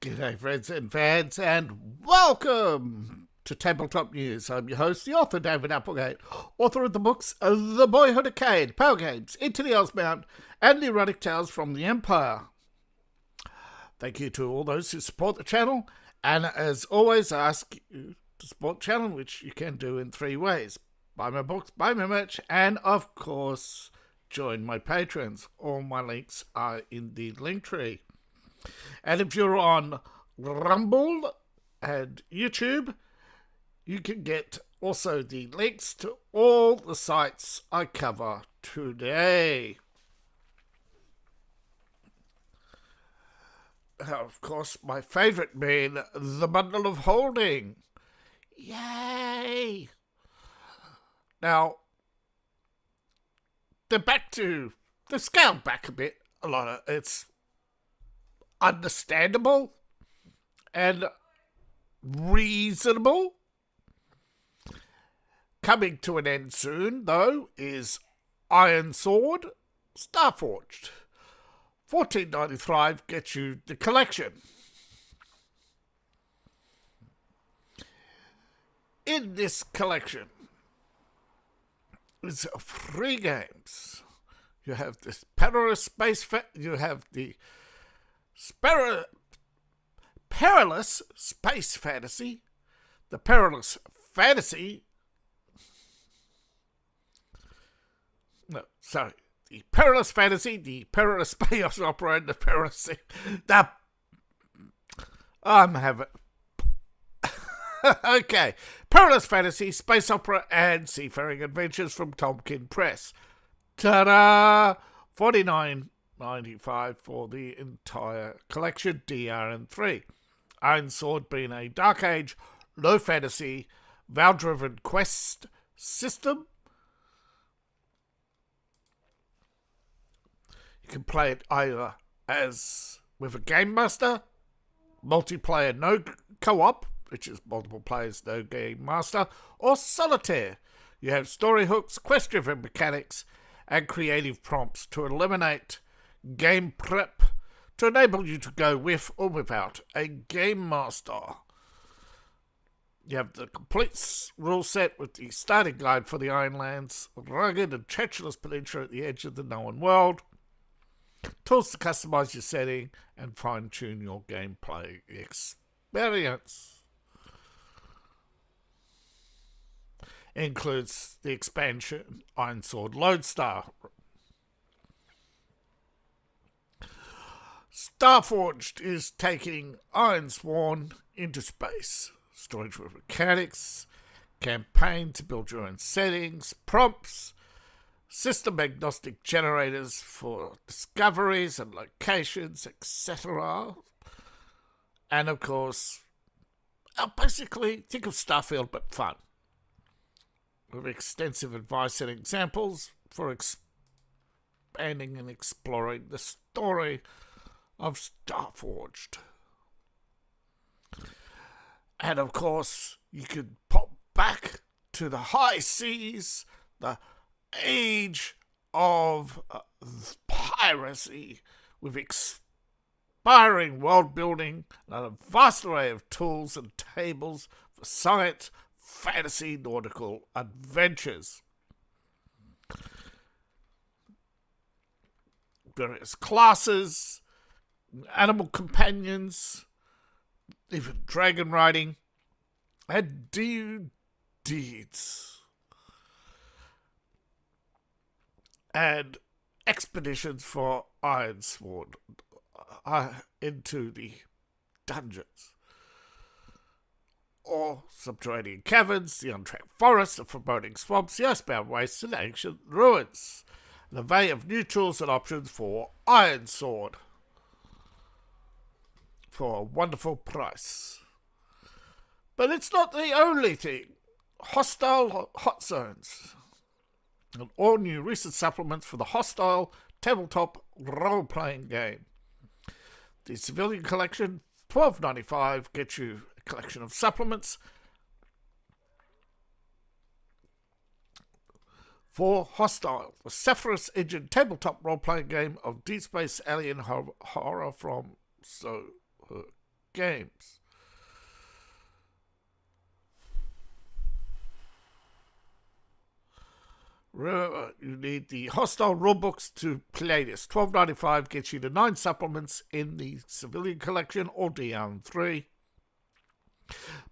G'day friends and fans, and welcome to Tabletop News. I'm your host, the author David Applegate, author of the books The Boyhood Arcade, Power Games, Into the Ozbound, and The Erotic Tales from the Empire. Thank you to all those who support the channel, and as always, I ask you to support the channel, which you can do in three ways. Buy my books, buy my merch, and of course, join my patrons. All my links are in the link tree. And if you're on Rumble and YouTube, you can get also the links to all the sites I cover today. Of course, my favourite being the Bundle of Holding. Yay! Now, they've scaled back a bit. A lot of it's understandable and reasonable. Coming to an end soon, though, is Iron Sword Starforged. $14.95 gets you the collection. In this collection is free games. You have this perilous perilous space fantasy, the perilous fantasy. No, sorry. The perilous fantasy, the perilous space opera, and the perilous. I'm having. Okay. Perilous fantasy, space opera, and seafaring adventures from Tomkin Press. Ta-da! $49.95 for the entire collection, DRN3. Iron Sword being a Dark Age, low fantasy, vow-driven quest system. You can play it either as with a game master, multiplayer no co-op, which is multiple players no game master, or solitaire. You have story hooks, quest-driven mechanics, and creative prompts to eliminate game prep to enable you to go with or without a game master. You have the complete rule set with the starting guide for the Ironlands, rugged and treacherous peninsula at the edge of the known world, tools to customize your setting and fine-tune your gameplay experience. Includes the expansion Iron Sword Lodestar. Starforged is taking Ironsworn into space. Storage with mechanics, campaign to build your own settings, prompts, system agnostic generators for discoveries and locations, etc. And of course, basically think of Starfield but fun, with extensive advice and examples for expanding and exploring the story of Starforged. And of course, you could pop back to the high seas, the age of piracy, with inspiring world building and a vast array of tools and tables for science, fantasy, nautical adventures. Various classes, animal companions, even dragon riding, and deeds. And expeditions for Ironsword into the dungeons, or subterranean caverns, the untracked forests, the foreboding swamps, the icebound wastes, and ancient ruins. An array of new tools and options for Iron Sword for a wonderful price. But it's not the only thing. Hostile Hot Zones, and all new recent supplements for the Hostile tabletop role-playing game. The Civilian Collection, $12.95, gets you a collection of supplements for Hostile, the Sephiroth engine tabletop role-playing game of Deep Space Alien horror from games. Remember, you need the Hostile rulebooks to play this. $12.95 gets you the 9 supplements in the Civilian Collection or DRM3.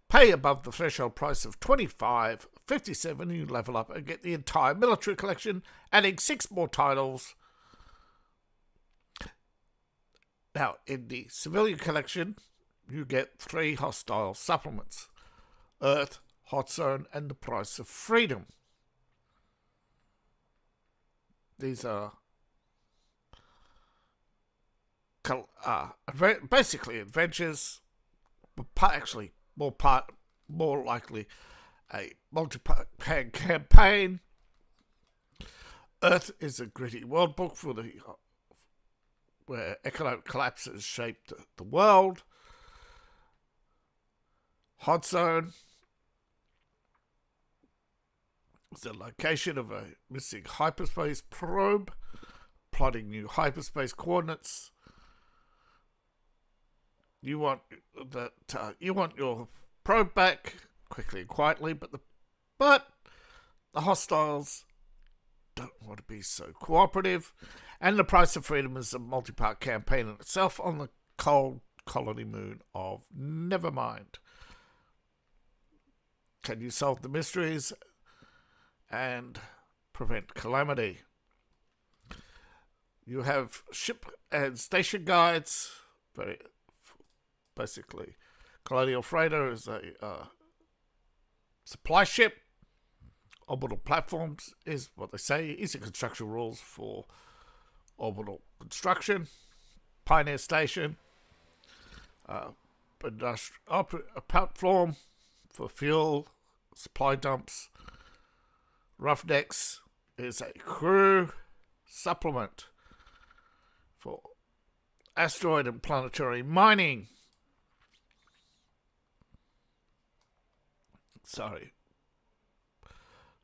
Pay above the threshold price of $25.57 and you level up and get the entire Military Collection, adding 6 more titles. Now, in the Civilian Collection, you get 3 Hostile supplements: Earth, Hot Zone, and the Price of Freedom. These are basically adventures, but actually more likely a multi-part campaign. Earth is a gritty world book for where economic collapse has shaped the world. Hot Zone is the location of a missing hyperspace probe, plotting new hyperspace coordinates. You want your probe back quickly and quietly, but the hostiles don't want to be so cooperative. And the Price of Freedom is a multi-part campaign in itself on the cold colony moon of Nevermind. Can you solve the mysteries and prevent calamity? You have ship and station guides. Basically, Colonial Freighter is a supply ship. Orbital platforms is what they say. Easy construction rules for orbital construction. Pioneer Station, a platform for fuel, supply dumps. Roughnecks is a crew supplement for asteroid and planetary mining. Sorry.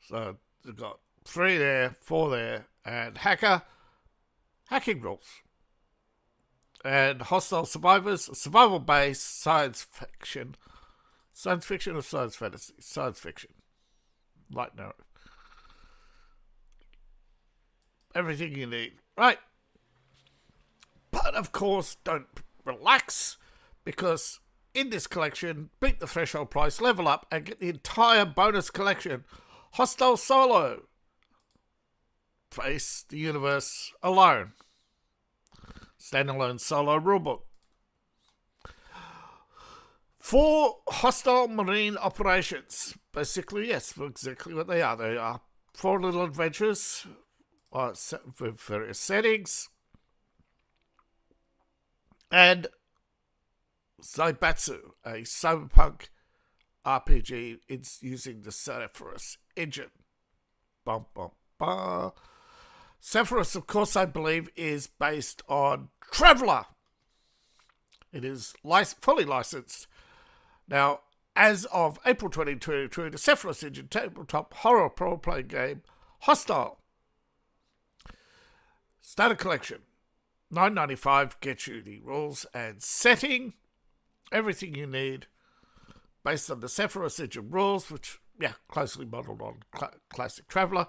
So they've got 3 there, 4 there, and hacking rules. And Hostile Survivors, survival-based science fiction. Science fiction or science fantasy? Science fiction. Light narrative. Everything you need. Right. But of course, don't relax, because in this collection, beat the threshold price, level up, and get the entire bonus collection. Hostile Solo. Face the universe alone. Standalone solo rulebook. 4 hostile marine operations. Basically, yes, exactly what they are. They are 4 little adventures with various settings. And Zaibatsu, a cyberpunk RPG. It's using the Zephyrus engine. Bum, bum, bum. Zephyrus, of course, I believe, is based on Traveller. It is fully licensed. Now, as of April 2022, the Zephyrus engine tabletop horror role-playing game, Hostile. Starter collection. $9.95 gets you the rules and setting. Everything you need based on the Zephyrus engine rules, which, closely modelled on classic Traveller.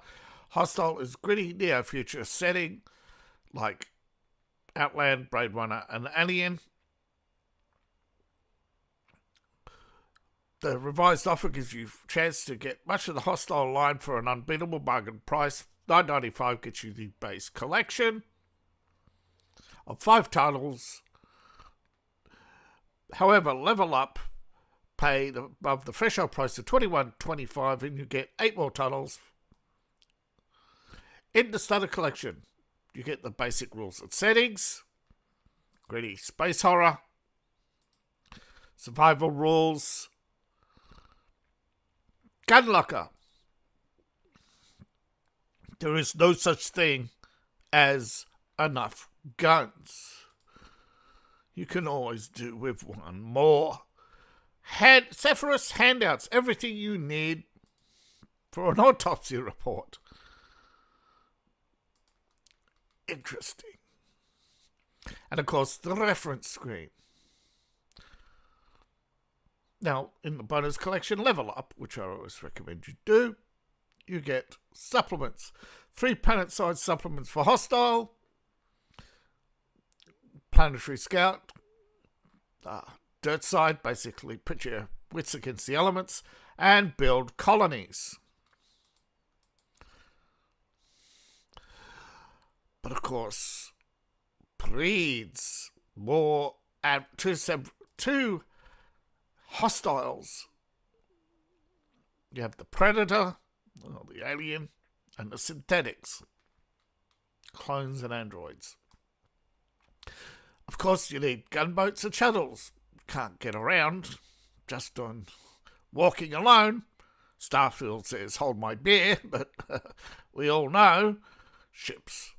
Hostile is gritty neo-future setting like Outland, Blade Runner, and Alien. The revised offer gives you a chance to get much of the Hostile line for an unbeatable bargain price. $9.95 gets you the base collection of 5 titles. However, level up, pay above the threshold price of $21.25 and you get 8 more titles. In the starter collection, you get the basic rules and settings, gritty space horror, survival rules, gun locker. There is no such thing as enough guns. You can always do with one more. Zephyrus handouts, everything you need for an autopsy report. Interesting. And of course, the reference screen. Now, in the bonus collection Level Up, which I always recommend you do, you get supplements. 3 planet-sized supplements for Hostile, Planetary Scout, Dirt Side, basically put your wits against the elements, and build colonies. But of course, breeds more and two hostiles. You have the Predator, or the Alien, and the Synthetics, clones and androids. Of course, you need gunboats and shuttles. Can't get around just on walking alone. Starfield says, hold my beer, but we all know ships,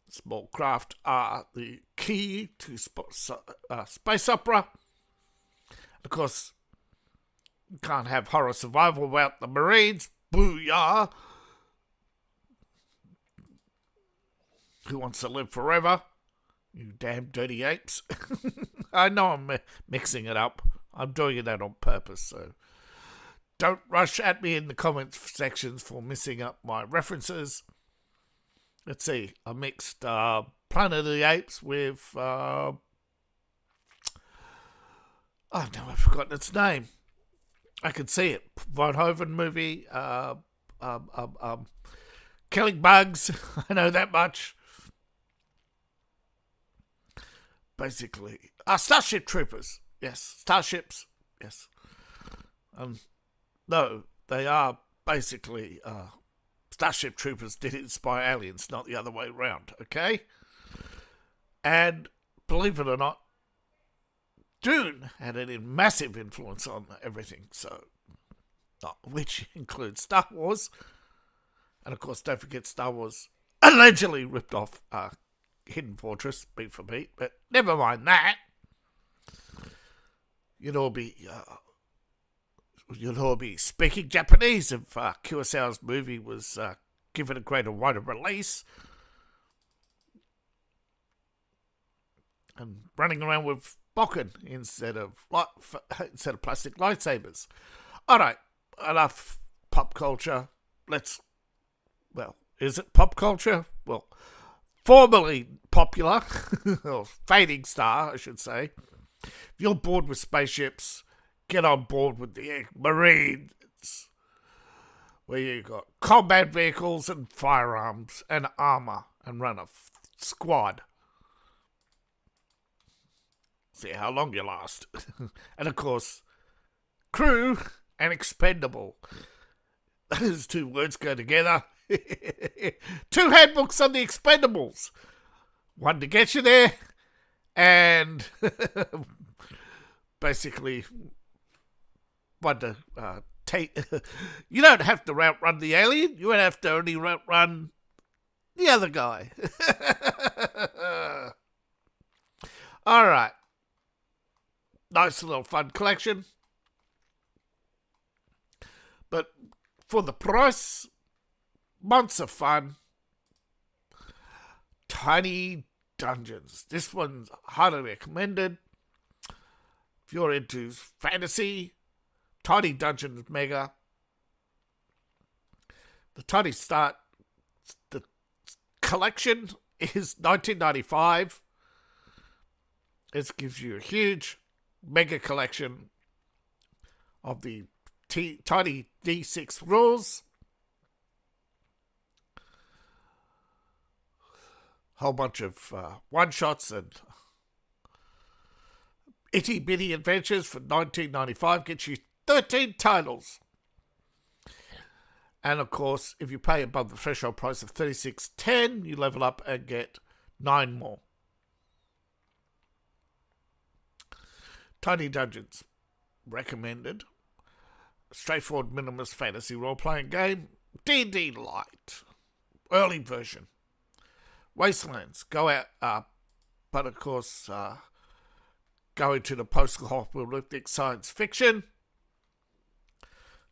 small craft, are the key to space opera. Of course, you can't have horror survival without the Marines. Booyah! Who wants to live forever? You damn dirty apes. I know I'm mixing it up. I'm doing that on purpose, so don't rush at me in the comments sections for missing up my references. Let's see. I mixed Planet of the Apes with... oh, no, I've forgotten its name. I can see it. Verhoeven movie. Killing Bugs. I know that much. Basically. Starship Troopers. Yes. Starships. Yes. No, they are basically... Starship Troopers did inspire aliens, not the other way around, okay? And believe it or not, Dune had a massive influence on everything, so, which includes Star Wars. And of course, don't forget Star Wars allegedly ripped off Hidden Fortress, beat for beat, but never mind that. You'd all be speaking Japanese if Kurosawa's movie was given a greater wider release. And running around with Bokken instead of plastic lightsabers. Alright, enough pop culture. Is it pop culture? Well, formerly popular, or fading star, I should say. If you're bored with spaceships, get on board with the Marines, where you got combat vehicles and firearms and armor, and run a squad. See how long you last. And of course, crew and expendable. Those two words go together. 2 handbooks on the Expendables. One to get you there, and basically one to take. You don't have to outrun the alien. You have to only outrun the other guy. All right. Nice little fun collection. But for the price, months of fun. Tiny Dungeons. This one's highly recommended. If you're into fantasy, Tiny Dungeons Mega. The collection is $19.95. This gives you a huge mega collection of the Tiny D6 rules. Whole bunch of one-shots and itty-bitty adventures for $19.95 gets you 13 titles. And of course, if you pay above the threshold price of $36.10, you level up and get 9 more. Tiny Dungeons, recommended. Straightforward minimalist fantasy role-playing game. D&D Light, early version. Wastelands, go out, but of course, go into the post-apocalyptic science fiction.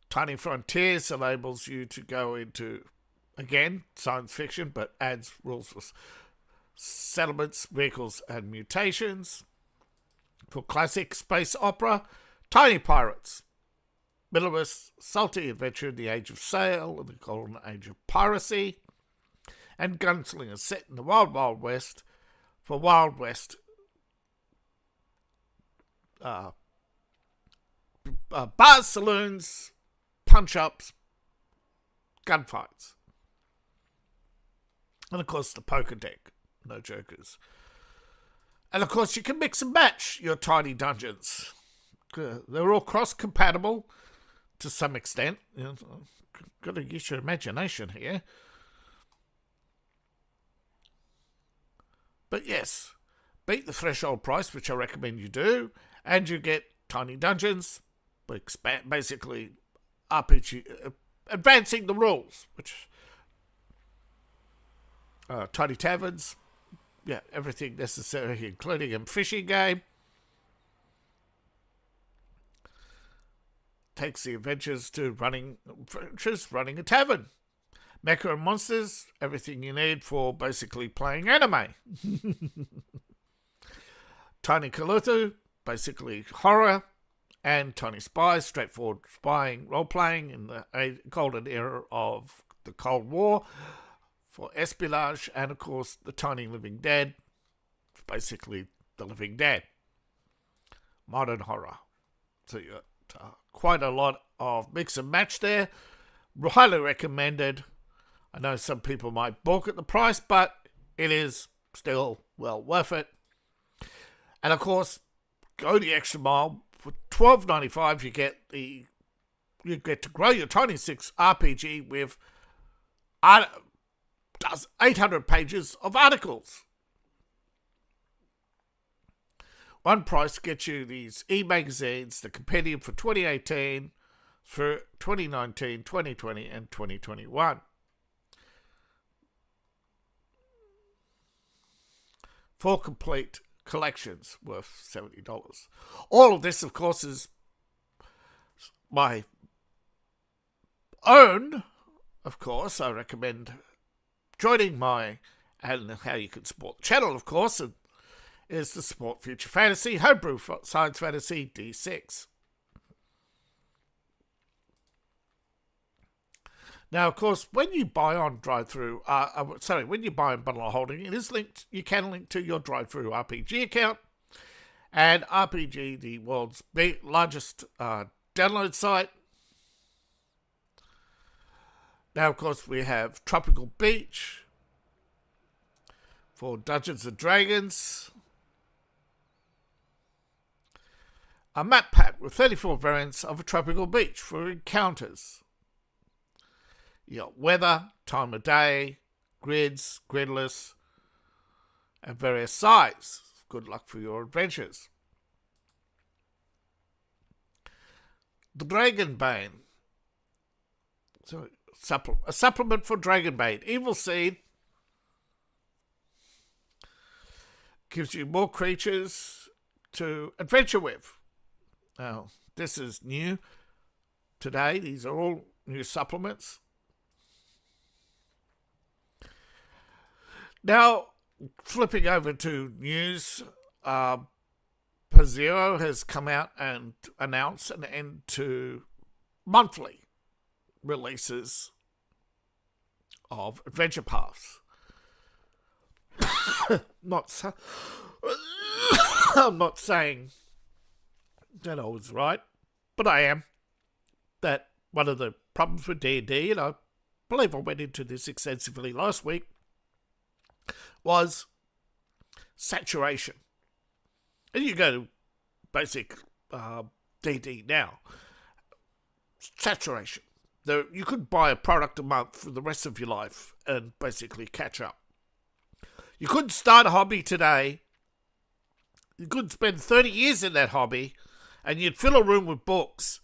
Tiny Frontiers enables you to go into, again, science fiction, but adds rules for settlements, vehicles, and mutations. For classic space opera, Tiny Pirates. Middle-West salty adventure in the age of sail and the golden age of piracy. And Gunslinger set in the Wild Wild West for Wild West bars, saloons, punch-ups, gunfights. And of course the poker deck, no jokers. And of course you can mix and match your tiny dungeons. They're all cross-compatible to some extent. You know, got to use your imagination here. But yes, beat the threshold price, which I recommend you do, and you get tiny dungeons, basically RPG, advancing the rules, which tiny taverns, yeah, everything necessary, including a fishing game. Takes the adventures to running a tavern. Mecha and monsters, everything you need for basically playing anime. Tiny Cthulhu, basically horror. And Tiny Spies, straightforward spying, role-playing in the golden era of the Cold War for espionage. And of course, the Tiny Living Dead, basically the Living Dead. Modern horror. So you got quite a lot of mix and match there. Highly recommended. I know some people might balk at the price, but it is still well worth it. And of course, go the extra mile. For $12.95, you get to grow your Tiny Six RPG with 800 pages of articles. One price gets you these e-magazines, the compendium for 2018, for 2019, 2020, and 2021. Four complete collections worth $70. All of this, of course, is my own. Of course, I recommend joining and how you can support the channel, of course, is to support Future Fantasy, Homebrew Science Fantasy D6. Now, of course, when you buy on drive-through, when you buy on Bundle of Holding, it is linked. You can link to your drive-through RPG account, and RPG, the world's largest download site. Now, of course, we have Tropical Beach for Dungeons and Dragons, a map pack with 34 variants of a tropical beach for encounters. You got weather, time of day, grids, gridless, and various sizes. Good luck for your adventures. The Dragonbane. So, a supplement for Dragonbane. Evil Seed gives you more creatures to adventure with. Now, this is new today. These are all new supplements. Now, flipping over to news, Paysagiste has come out and announced an end to monthly releases of adventure paths. I'm not saying that I was right, but I am. That one of the problems with D&D, and I believe I went into this extensively last week, was saturation. And you go to basic D&D now. Saturation. You could buy a product a month for the rest of your life and basically catch up. You could start a hobby today. You could spend 30 years in that hobby and you'd fill a room with books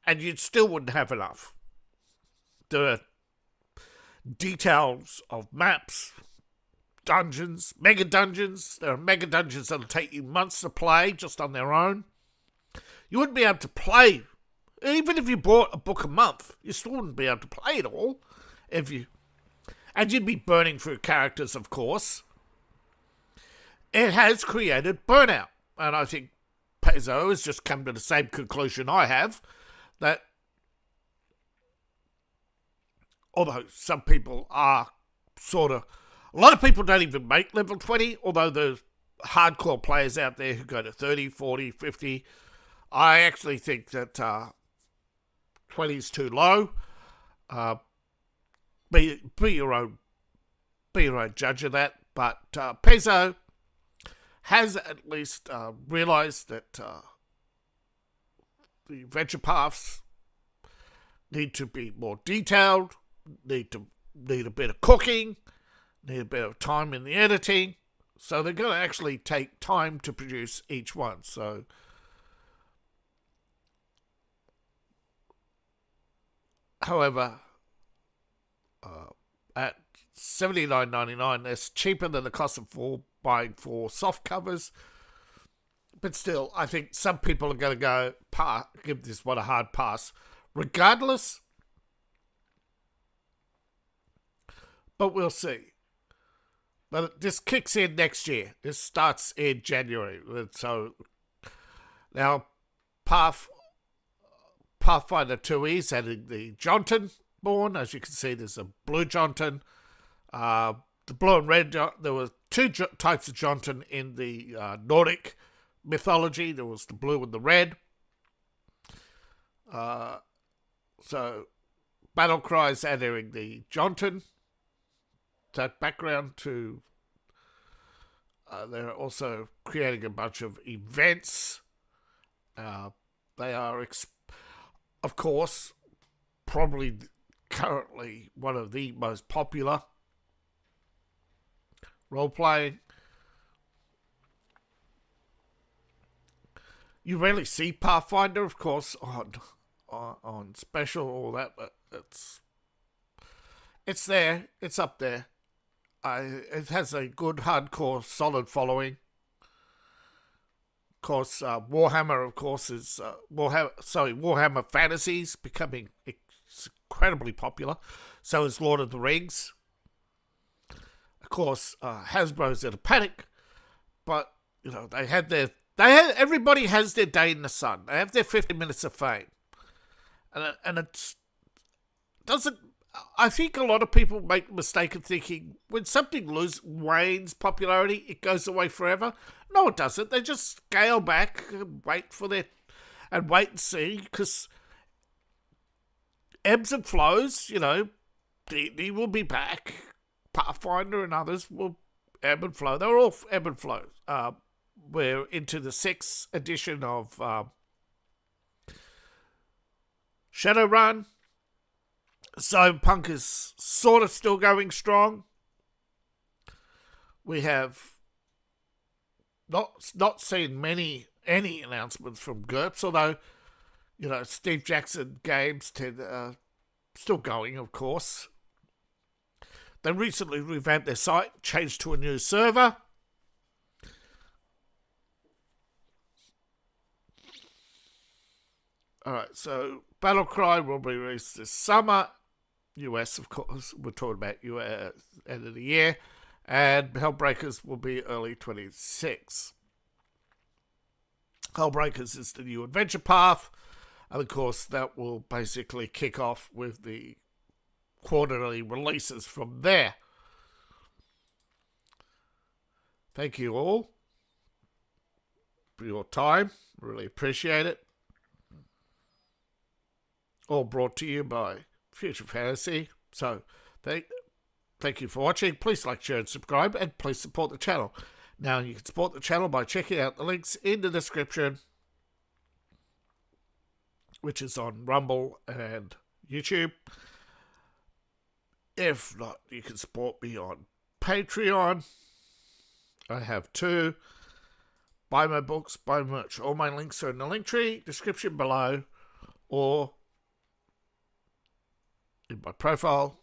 and you still wouldn't have enough. There are details of maps, dungeons, mega dungeons. There are mega dungeons that'll take you months to play just on their own. You wouldn't be able to play. Even if you bought a book a month, you still wouldn't be able to play it all. And you'd be burning through characters, of course. It has created burnout. And I think Paizo has just come to the same conclusion I have, that although some people are a lot of people don't even make level 20, although there's hardcore players out there who go to 30, 40, 50. I actually think that 20 is too low. Be your own judge of that. But Paizo has at least realised that the adventure paths need to be more detailed, need a bit of cooking, need a bit of time in the editing. So they're going to actually take time to produce each one. So however, at $79.99, that's cheaper than the cost of buying 4 soft covers. But still, I think some people are going to give this one a hard pass, regardless. But we'll see. But this kicks in next year. This starts in January. So now Pathfinder 2E's adding the Jonton born. As you can see, there's a blue Jonton. The blue and red, there were 2 types of Jonton in the Nordic mythology. There was the blue and the red. So Battlecry's adding the Jonton. That background to they're also creating a bunch of events. They are of course probably currently one of the most popular role-playing. You rarely see Pathfinder, of course, on special or that, but it's there, it's up there. It has a good, hardcore, solid following. Of course, Warhammer, of course, is Warhammer Fantasy's becoming incredibly popular. So is Lord of the Rings. Of course, Hasbro's in a panic, but you know everybody has their day in the sun. They have their 50 minutes of fame, and it doesn't. I think a lot of people make the mistake of thinking when something wanes popularity, it goes away forever. No, it doesn't. They just scale back and wait and see, because ebbs and flows. You know, D&D will be back. Pathfinder and others will ebb and flow. They're all ebb and flow. We're into the 6th edition of Shadowrun. Cyberpunk is sort of still going strong. We have not seen any announcements from GURPS, although you know Steve Jackson games still going, of course. They recently revamped their site, changed to a new server. Alright, so Battlecry will be released this summer. US, of course, we're talking about US end of the year. And Hellbreakers will be early 26. Hellbreakers is the new adventure path. And of course, that will basically kick off with the quarterly releases from there. Thank you all for your time. Really appreciate it. All brought to you by Future Fantasy. So, thank you for watching. Please like, share, and subscribe, and please support the channel. Now, you can support the channel by checking out the links in the description, which is on Rumble and YouTube. If not, you can support me on Patreon. I have 2. Buy my books, buy merch. All my links are in the link tree, description below, or in my profile.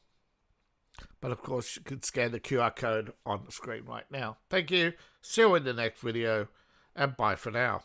But of course, you can scan the QR code on the screen right now. Thank you. See you in the next video, and bye for now.